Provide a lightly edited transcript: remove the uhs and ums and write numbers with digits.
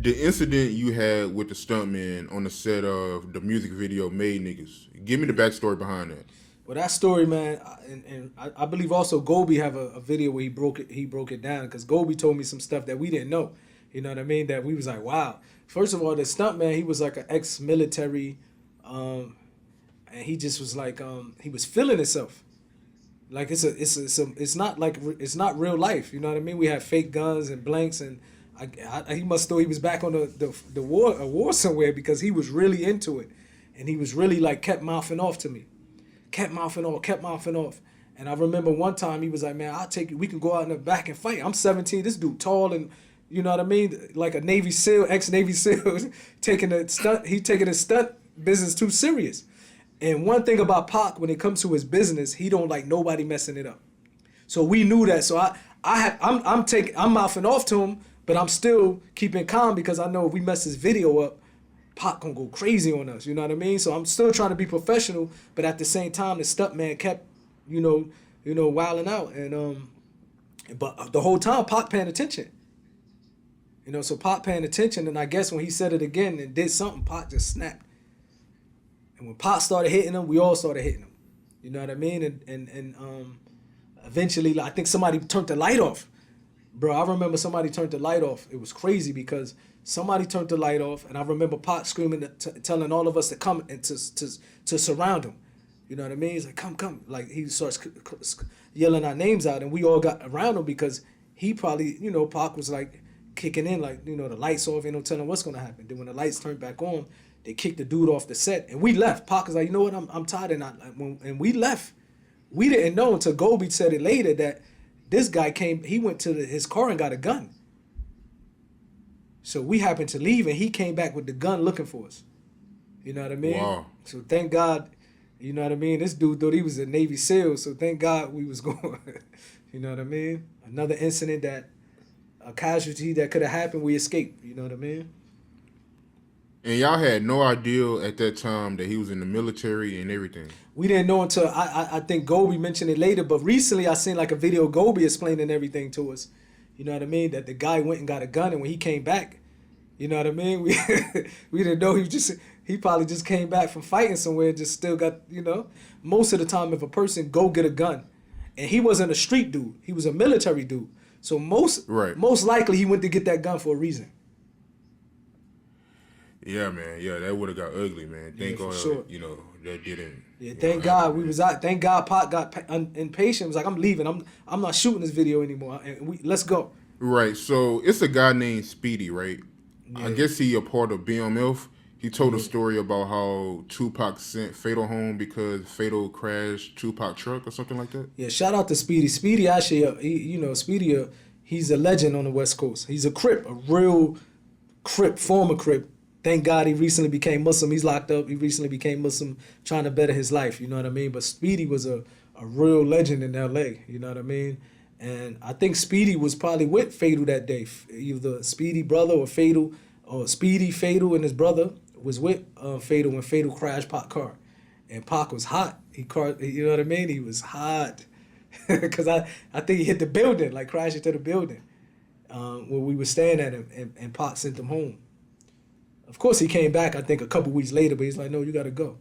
the incident you had with the stuntman on the set of the music video "Made Niggas." Give me the backstory behind that. Well, that story, man, I believe also Gobi have a video where he broke it down because Gobi told me some stuff that we didn't know. You know what I mean? That we was like, wow. First of all, the stuntman, he was like an ex-military, and he just was like, he was feeling himself. Like it's not like it's not real life. You know what I mean? We had fake guns and blanks, and he must thought he was back on the war somewhere because he was really into it, and he was really like kept mouthing off to me, kept mouthing off. And I remember one time he was like, "Man, I'll take you. We can go out in the back and fight." I'm 17. This dude tall and you know what I mean, like a Navy SEAL, ex-Navy SEAL, taking his stunt business too serious. And one thing about Pac, when it comes to his business, he don't like nobody messing it up. So we knew that. So I'm mouthing off to him, but I'm still keeping calm because I know if we mess this video up, Pac gonna go crazy on us. You know what I mean? So I'm still trying to be professional, but at the same time, the stuntman kept, wilding out. And but the whole time, Pac paying attention. You know, so Pac paying attention, and I guess when he said it again and did something, Pac just snapped. And when Pac started hitting him, we all started hitting him. You know what I mean? And eventually, like, I think somebody turned the light off. Bro, I remember somebody turned the light off. It was crazy because somebody turned the light off, and I remember Pac screaming, telling all of us to come and to surround him. You know what I mean? He's like, come. Like, he starts yelling our names out, and we all got around him because he probably, Pac was like kicking in, like, the lights off, telling what's going to happen. Then when the lights turned back on, they kicked the dude off the set, and we left. Pac was like, you know what, I'm tired, and we left. We didn't know until Gobi said it later that this guy he went to his car and got a gun. So we happened to leave, and he came back with the gun looking for us. You know what I mean? Wow. So thank God, you know what I mean? This dude thought he was a Navy SEAL, so thank God we was going. You know what I mean? Another incident a casualty that could have happened, we escaped. You know what I mean? And y'all had no idea at that time that he was in the military and everything. We didn't know until I think Gobi mentioned it later, but recently I seen like a video of Gobi explaining everything to us. You know what I mean? That the guy went and got a gun, and when he came back, you know what I mean? We didn't know he probably just came back from fighting somewhere and just still got, most of the time if a person go get a gun, and he wasn't a street dude, he was a military dude. So most likely he went to get that gun for a reason. Yeah, man. Yeah, that would have got ugly, man. Thank God, sure. That didn't. Yeah, thank God we was out. Thank God Pac got impatient. Was like, I'm leaving. I'm not shooting this video anymore. And let's go. Right. So it's a guy named Speedy, right? Yeah. I guess he a part of BMF. He told a story about how Tupac sent Fatal home because Fatal crashed Tupac truck or something like that. Yeah, shout out to Speedy. Speedy actually, Speedy, he's a legend on the West Coast. He's a Crip, a real Crip, former Crip. Thank God he recently became Muslim. He's locked up. He recently became Muslim, trying to better his life. You know what I mean? But Speedy was a real legend in L.A. You know what I mean? And I think Speedy was probably with Fatal that day. Either Speedy brother or Fatal, or Speedy, Fatal, and his brother was with Fatal when Fatal crashed Pac car. And Pac was hot. You know what I mean? He was hot. Because I think he hit the building, like crashed into the building where we were staying at and Pac sent him home. Of course, he came back, I think, a couple weeks later, but he's like, no, you got to go.